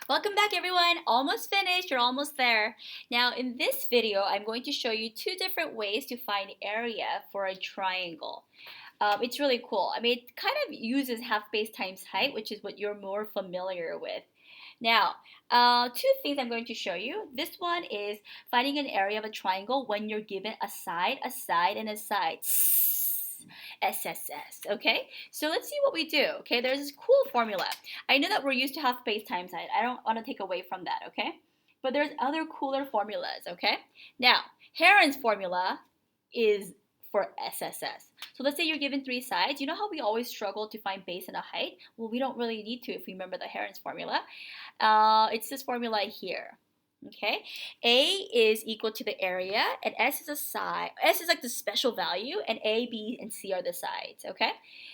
Welcome back everyone! Almost finished, you're almost there. Now in this video, I'm going to show you two different ways to find area for a triangle. It's really cool. It kind of uses half base times height, which is what you're more familiar with. Now, two things I'm going to show you. This one is finding an area of a triangle when you're given a side, and a side. SSS, okay? So let's see what we do, okay? There's this cool formula. I know that we're used to half base times height. I don't want to take away from that, okay? But there's other cooler formulas, okay? Now, Heron's formula is for SSS. So let's say you're given three sides. You know how we always struggle to find base and a height? Well, we don't really need to if we remember the Heron's formula. It's this formula here. Okay, A is equal to the area, and S is a side. S is like the special value, and A, B, and C are the sides. Okay,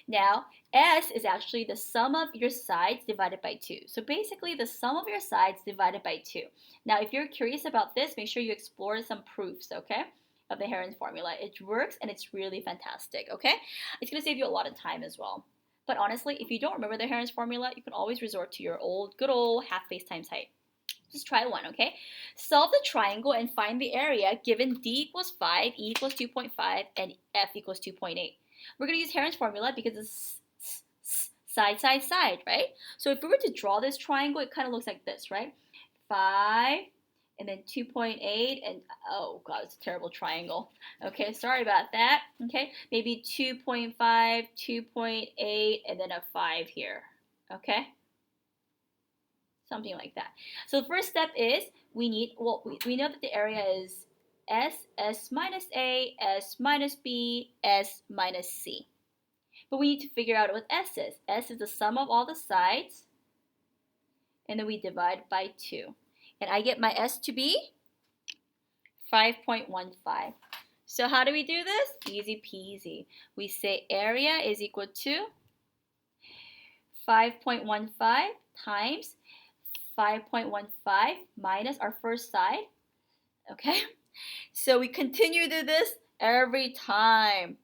now S is actually the sum of your sides divided by 2. So basically, the sum of your sides divided by 2. Now, if you're curious about this, make sure you explore some proofs. Okay, of the Heron's formula. It works, and it's really fantastic. Okay, it's gonna save you a lot of time as well. But honestly, if you don't remember the Heron's formula, you can always resort to your good old half base times height. Just try one, okay? Solve the triangle and find the area given D equals 5, E equals 2.5, and F equals 2.8. We're going to use Heron's formula because it's side, side, side, right? So if we were to draw this triangle, it kind of looks like this, right? 5, and then 2.8, and oh god, it's a terrible triangle. Okay, sorry about that. Okay, maybe 2.5, 2.8, and then a 5 here. Okay? Something like that. So the first step is we know that the area is S minus A, S minus B, S minus C. But we need to figure out what S is. S is the sum of all the sides, and then we divide by 2. And I get my S to be 5.15. So how do we do this? Easy peasy. We say area is equal to 5.15 times 5.15 minus our first side. Okay, so we continue to do this every time.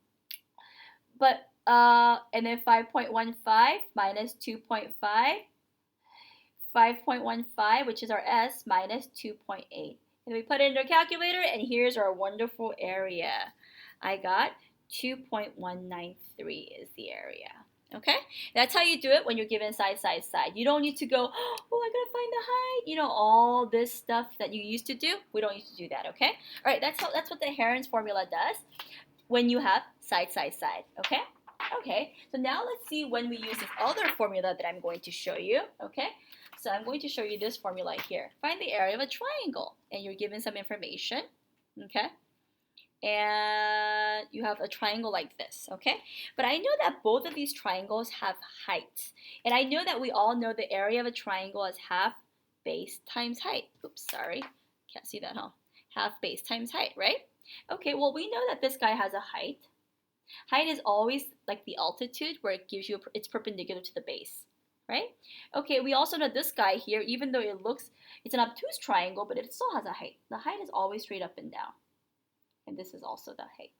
But and then 5.15 minus 2.5, 5.15, which is our S, minus 2.8. And we put it into a calculator, and here's our wonderful area. I got 2.193 is the area. Okay, that's how you do it when you're given side, side, side. You don't need to go, oh, I gotta find the height. You know, all this stuff that you used to do. We don't need to do that. Okay. All right. That's what the Heron's formula does when you have side, side, side. Okay. Okay. So now let's see when we use this other formula that I'm going to show you. Okay. So I'm going to show you this formula here. Find the area of a triangle, and you're given some information. Okay. And you have a triangle like this, okay? But I know that both of these triangles have heights. And I know that we all know the area of a triangle is half base times height. Oops, sorry. Can't see that, huh? Half base times height, right? Okay, well, we know that this guy has a height. Height is always like the altitude where it gives you, it's perpendicular to the base, right? Okay, we also know this guy here, even though it's an obtuse triangle, but it still has a height. The height is always straight up and down. And this is also the height.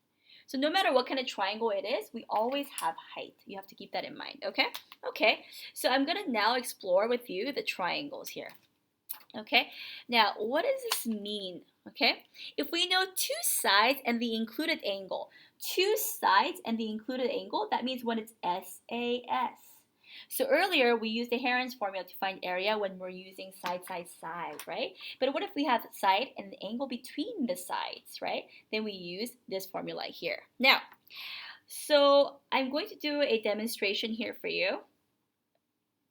So no matter what kind of triangle it is, we always have height. You have to keep that in mind, okay? Okay, so I'm gonna now explore with you the triangles here. Okay, now what does this mean? Okay, if we know two sides and the included angle, that means when it's SAS. So earlier we used the Heron's formula to find area when we're using side, side, side, right? But what if we have side and the angle between the sides, right? Then we use this formula here. Now, so I'm going to do a demonstration here for you.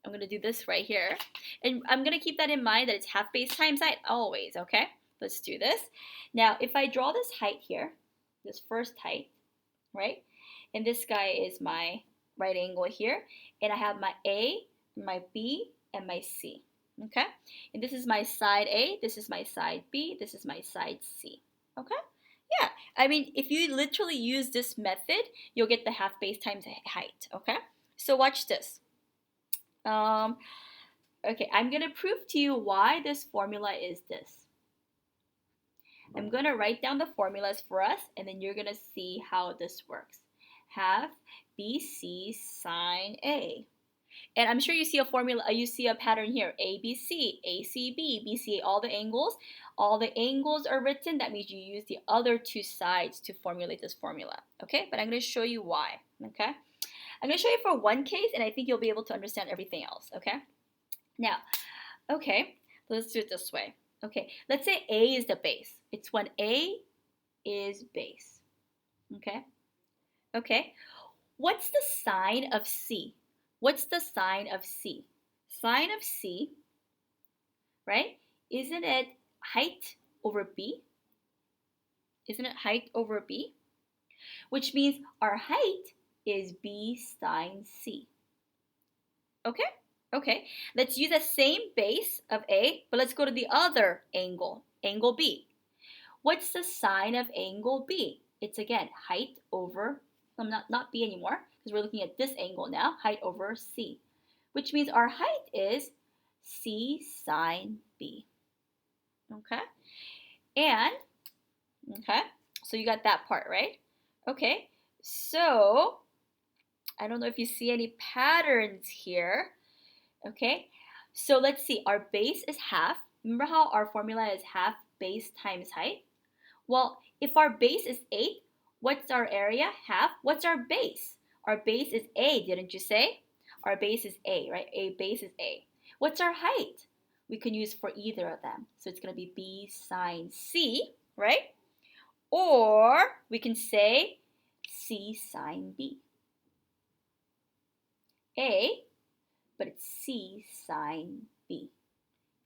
I'm going to do this right here. And I'm going to keep that in mind that it's half base times height always, okay? Let's do this. Now, if I draw this height here, this first height, right? And this guy is my right angle here, and I have my A, my B, and my C. Okay, and this is my side A, this is my side B, this is my side C. Okay, yeah, if you literally use this method, you'll get the half base times height. Okay, so watch this. Okay, I'm gonna prove to you why this formula is this. I'm gonna write down the formulas for us, and then you're gonna see how this works. Half BC sine A. And I'm sure you see a formula, you see a pattern here, ABC, ACB, BCA, all the angles are written. That means you use the other two sides to formulate this formula, okay? But I'm going to show you why, okay? I'm going to show you for one case, and I think you'll be able to understand everything else, okay? Now, okay, let's do it this way. Okay, let's say A is the base. It's when A is base, okay? Okay, what's the sign of C? What's the sign of C? Sign of C, right? Isn't it height over B? Isn't it height over B? Which means our height is B sine C. Okay? Okay. Let's use the same base of A, but let's go to the other angle, angle B. What's the sign of angle B? It's again height over, not B anymore, because we're looking at this angle now, height over C, which means our height is C sine B. Okay? And, okay, so you got that part, right? Okay, so I don't know if you see any patterns here. Okay, so let's see, our base is half. Remember how our formula is half base times height? Well, if our base is 8, what's our area? Half. What's our base? Our base is A, didn't you say? Our base is A, right? A base is A. What's our height? We can use for either of them. So it's going to be B sine C, right? Or we can say C sine B. A, but it's C sine B.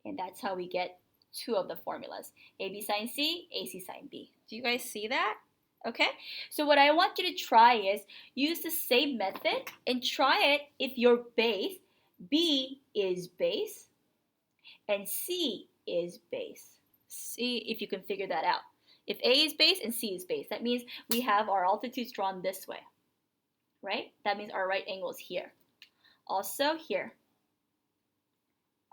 And that's how we get two of the formulas. AB sine C, AC sine B. Do you guys see that? Okay, so what I want you to try is use the same method and try it if your base, B is base and C is base. See if you can figure that out. If A is base and C is base, that means we have our altitudes drawn this way, right? That means our right angle is here. Also here,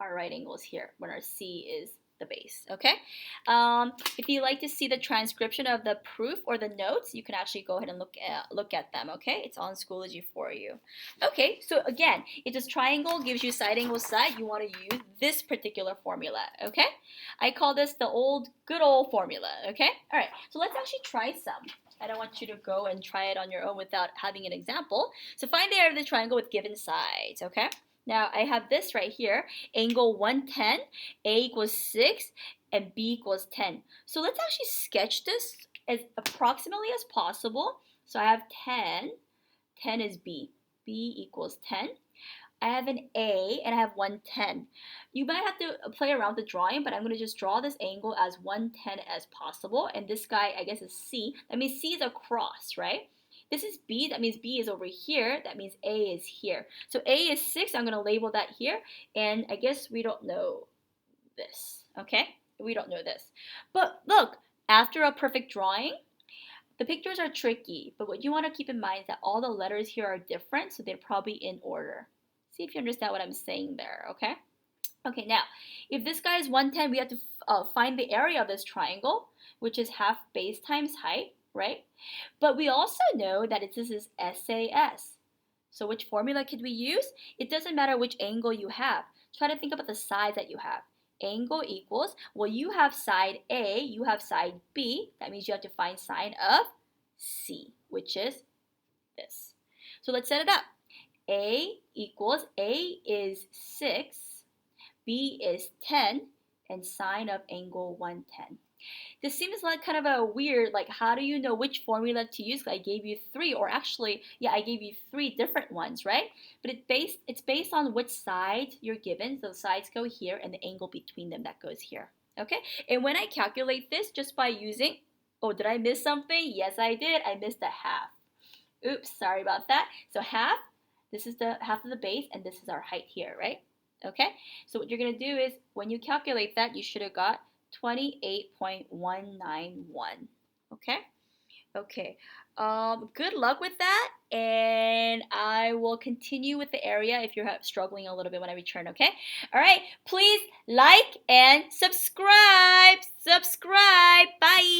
our right angle is here when our C is the base, okay? If you like to see the transcription of the proof or the notes, you can actually go ahead and look at them, okay? It's on Schoology for you. Okay, so again, if this triangle gives you side angle side, you want to use this particular formula, okay? I call this the good old formula, okay? All right, so let's actually try some. I don't want you to go and try it on your own without having an example. So find the area of the triangle with given sides, okay? Now, I have this right here, angle 110, A equals 6, and B equals 10. So let's actually sketch this as approximately as possible. So I have 10, 10 is B, B equals 10. I have an A, and I have 110. You might have to play around with the drawing, but I'm going to just draw this angle as 110 as possible. And this guy, I guess, is C. That means C is across, right? This is B, that means B is over here, that means A is here. So A is 6, I'm going to label that here, and I guess we don't know this, okay? We don't know this. But look, after a perfect drawing, the pictures are tricky, but what you want to keep in mind is that all the letters here are different, so they're probably in order. See if you understand what I'm saying there, okay? Okay, now, if this guy is 110, we have to find the area of this triangle, which is half base times height, right? But we also know that this is SAS. So which formula could we use? It doesn't matter which angle you have. Try to think about the sides that you have. Angle equals, well, you have side A, you have side B. That means you have to find sine of C, which is this. So let's set it up. A equals, A is 6, B is 10, and sine of angle 110. This seems like kind of a weird, like how do you know which formula to use? I gave you 3, or actually, yeah, I gave you 3 different ones, right? But it's based on which side you're given. So the sides go here and the angle between them that goes here, okay? And when I calculate this just by using, oh, did I miss something? Yes, I did. I missed a half. Oops, sorry about that. So half, this is the half of the base, and this is our height here, right? Okay, so what you're going to do is when you calculate that, you should have got 28.191. Okay? Okay. Good luck with that, and I will continue with the area if you're struggling a little bit when I return, okay? All right, please like and subscribe. Bye.